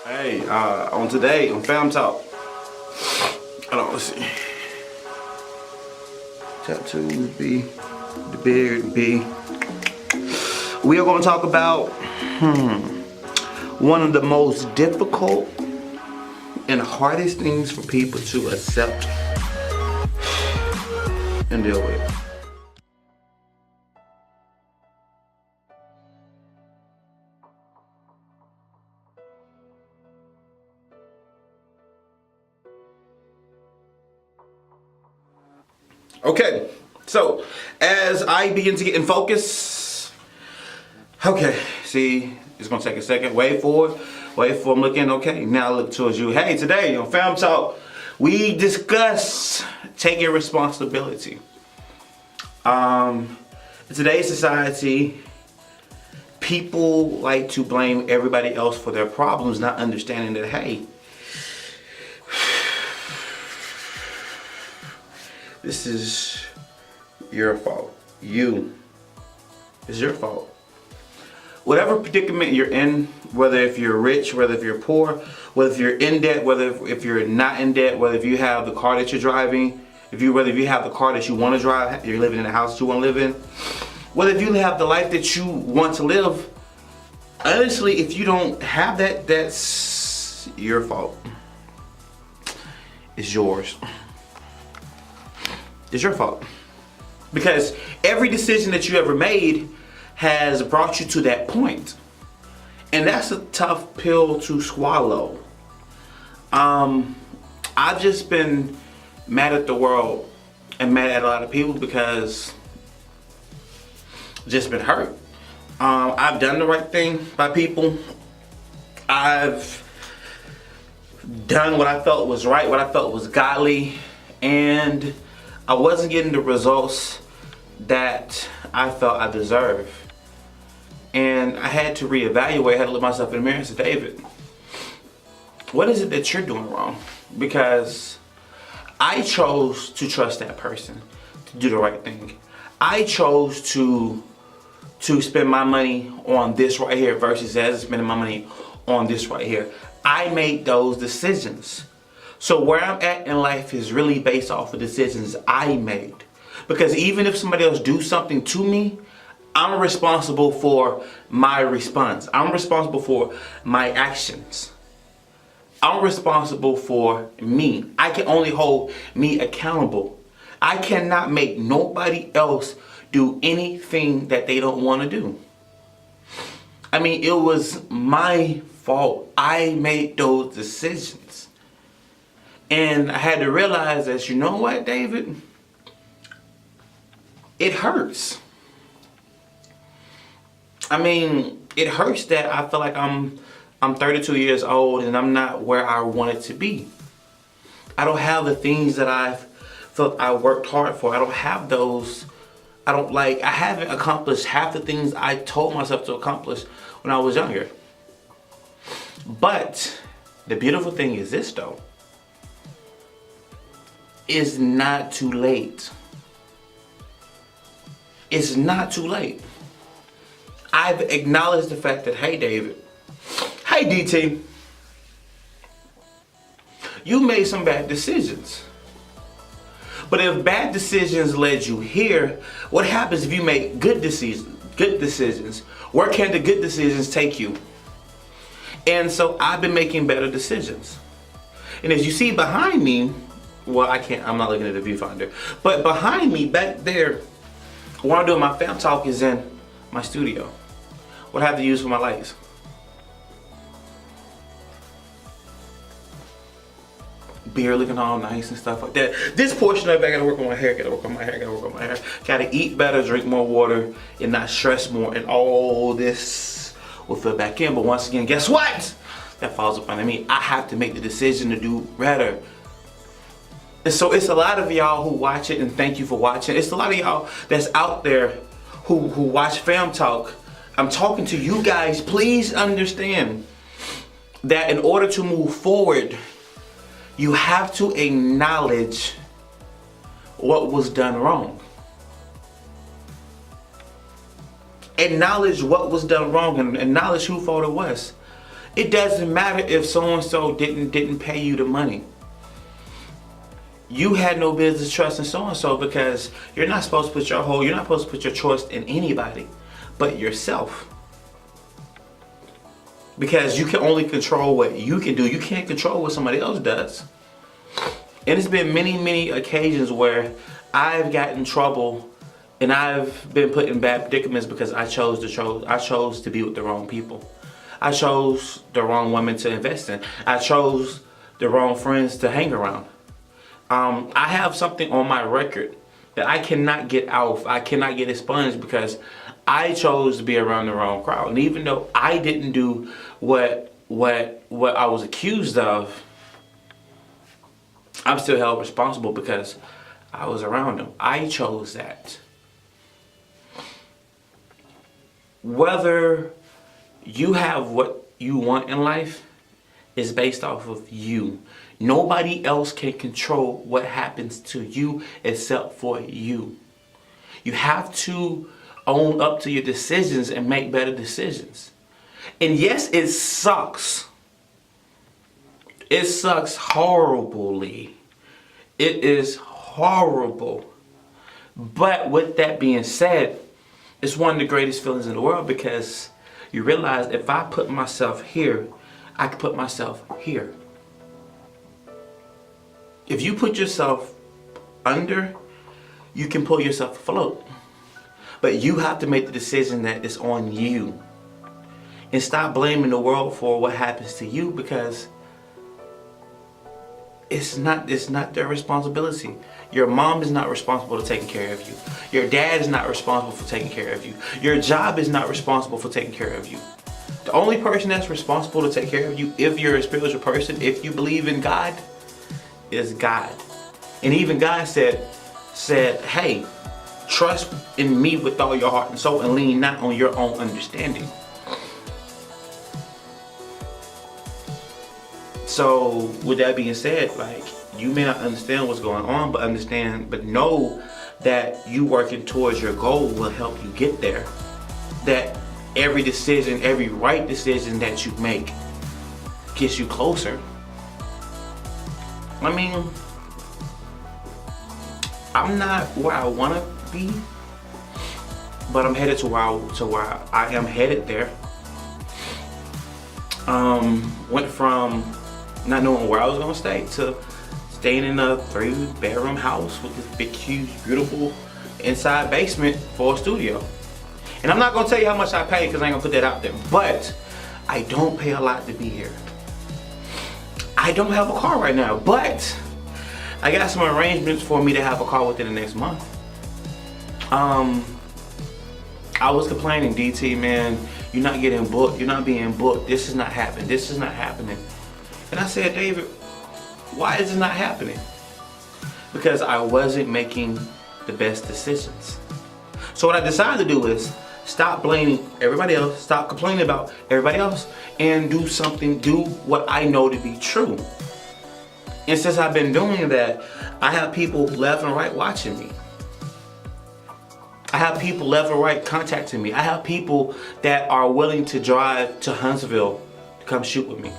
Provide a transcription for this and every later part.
Hey, on today on Fam Talk. Hold on, let's see. Tattoos B, the beard B. We are going to talk about one of the most difficult and hardest things for people to accept and deal with. Okay, so as I begin to get in focus, okay, see, it's gonna take a second. Wait for it. I'm looking. Okay, now look towards you. Hey, today on Fam Talk, we discuss taking responsibility. In today's society, people like to blame everybody else for their problems, not understanding that, hey, this is your fault. It's your fault. Whatever predicament you're in, whether if you're rich, whether if you're poor, whether if you're in debt, whether if you're not in debt, whether if you have the car that you're driving, whether if you have the car that you want to drive, you're living in the house that you want to live in, whether if you have the life that you want to live, honestly, if you don't have that, that's your fault. It's yours. It's your fault. Because every decision that you ever made has brought you to that point. And that's a tough pill to swallow. I've just been mad at the world and mad at a lot of people because I've just been hurt. I've done the right thing by people. I've done what I felt was right, what I felt was godly, and I wasn't getting the results that I felt I deserved. And I had to reevaluate, I had to look myself in the mirror and say, David, what is it that you're doing wrong? Because I chose to trust that person to do the right thing. I chose to spend my money on this right here versus as spending my money on this right here. I made those decisions. So where I'm at in life is really based off of decisions I made. Because even if somebody else do something to me, I'm responsible for my response. I'm responsible for my actions. I'm responsible for me. I can only hold me accountable. I cannot make nobody else do anything that they don't want to do. I mean, it was my fault. I made those decisions. And I had to realize that, you know what, David? It hurts. I mean, it hurts that I feel like I'm 32 years old and I'm not where I wanted to be. I don't have the things that I felt I worked hard for. I don't have those. I haven't accomplished half the things I told myself to accomplish when I was younger. But the beautiful thing is this though. It's not too late. It's not too late. I've acknowledged the fact that, hey David, hey DT, you made some bad decisions. But if bad decisions led you here, what happens if you make good decisions? Where can the good decisions take you? And so I've been making better decisions. And as you see behind me, well, I'm not looking at the viewfinder, but behind me back there, what I'm doing my Fam Talk is in my studio. What I have to use for my lights. Beard looking all nice and stuff like that. This portion of it, I gotta work on my hair, Gotta eat better, drink more water, and not stress more, and all this will fit back in. But once again, guess what? That falls upon me. I have to make the decision to do better. And so it's a lot of y'all who watch it, and thank you for watching. It's a lot of y'all that's out there who watch Fam Talk. I'm talking to you guys. Please understand that in order to move forward, you have to acknowledge what was done wrong. Acknowledge what was done wrong and acknowledge whose fault it was. It doesn't matter if so-and-so didn't pay you the money. You had no business trusting so-and-so, because you're not supposed to put your trust in anybody but yourself. Because you can only control what you can do. You can't control what somebody else does. And it's been many, many occasions where I've gotten in trouble and I've been put in bad predicaments because I chose to be with the wrong people. I chose the wrong woman to invest in. I chose the wrong friends to hang around. I have something on my record that I cannot get out. I cannot get expunged because I chose to be around the wrong crowd. And even though I didn't do what I was accused of, I'm still held responsible because I was around them. I chose that. Whether you have what you want in life is based off of you. Nobody else can control what happens to you except for you. You have to own up to your decisions and make better decisions. And yes, it sucks. It sucks horribly. It is horrible. But with that being said, it's one of the greatest feelings in the world, because you realize if I put myself here, I can put myself here. If you put yourself under, you can pull yourself afloat. But you have to make the decision that it's on you. And stop blaming the world for what happens to you, because it's not their responsibility. Your mom is not responsible for taking care of you. Your dad is not responsible for taking care of you. Your job is not responsible for taking care of you. The only person that's responsible to take care of you, if you're a spiritual person, if you believe in God, is God. And even God said, hey, trust in me with all your heart and soul and lean not on your own understanding. So with that being said, like, you may not understand what's going on, but know that you working towards your goal will help you get there. That every decision, every right decision that you make gets you closer. I mean, I'm not where I want to be, but I'm headed to where I am headed there. Went from not knowing where I was gonna stay to staying in a 3-bedroom house with this big, huge, beautiful inside basement for a studio. And I'm not gonna tell you how much I pay because I ain't gonna put that out there, but I don't pay a lot to be here. I don't have a car right now, but I got some arrangements for me to have a car within the next month. I was complaining, DT, man, you're not getting booked, you're not being booked, this is not happening, this is not happening. And I said, David, why is it not happening? Because I wasn't making the best decisions. So what I decided to do is stop blaming everybody else, stop complaining about everybody else, and do what I know to be true. And since I've been doing that, I have people left and right watching me. I have people left and right contacting me. I have people that are willing to drive to Huntsville to come shoot with me.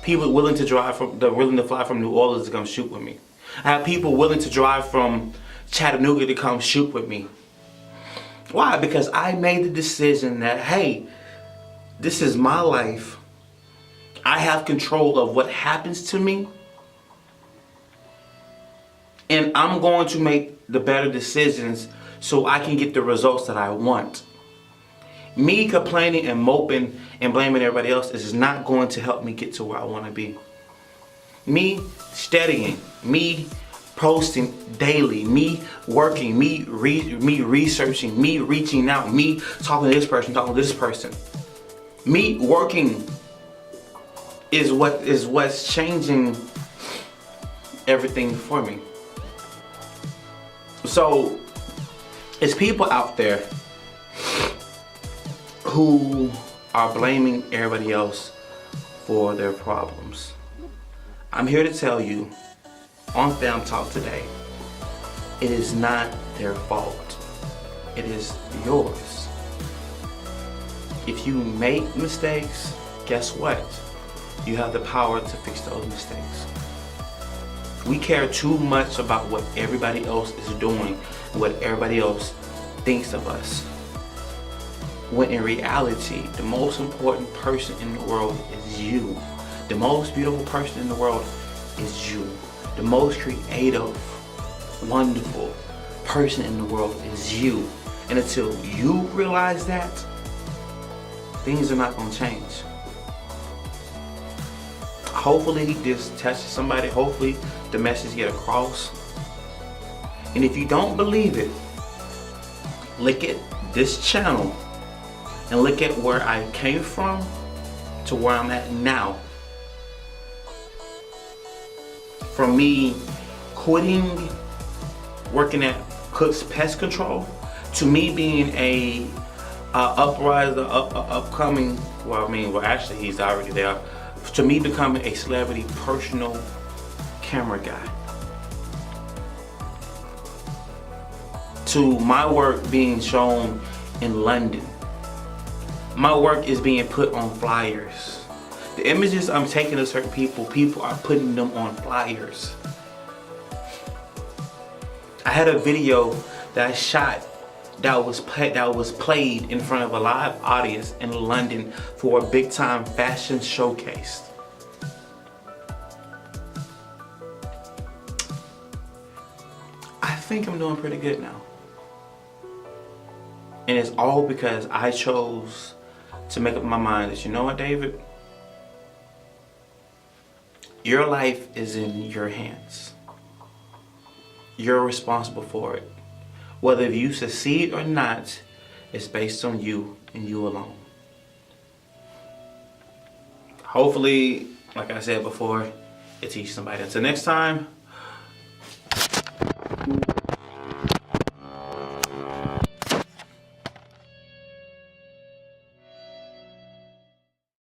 People willing to fly from New Orleans to come shoot with me. I have people willing to drive from Chattanooga to come shoot with me. Why? Because I made the decision that, hey, this is my life. I have control of what happens to me. And I'm going to make the better decisions so I can get the results that I want. Me complaining and moping and blaming everybody else is not going to help me get to where I want to be. Me studying, me posting daily, me working, me researching, me reaching out, me talking to this person, talking to this person. Me working is what's changing everything for me. So, it's people out there who are blaming everybody else for their problems. I'm here to tell you on Fam Talk today, it is not their fault. It is yours. If you make mistakes, guess what? You have the power to fix those mistakes. We care too much about what everybody else is doing, what everybody else thinks of us. When in reality, the most important person in the world is you. The most beautiful person in the world is you. The most creative, wonderful person in the world is you. And until you realize that, things are not going to change. Hopefully this touches somebody. Hopefully the message get across. And if you don't believe it, look at this channel and look at where I came from to where I'm at now. From me quitting working at Cook's Pest Control to me being a upcoming, actually he's already there, to me becoming a celebrity personal camera guy, to my work being shown in London. My work is being put on flyers. The images I'm taking of certain people are putting them on flyers. I had a video that I shot that was played in front of a live audience in London for a big time fashion showcase. I think I'm doing pretty good now. And it's all because I chose to make up my mind that, you know what, David? Your life is in your hands. You're responsible for it. Whether you succeed or not, it's based on you and you alone. Hopefully, like I said before, it teaches somebody. Until next time,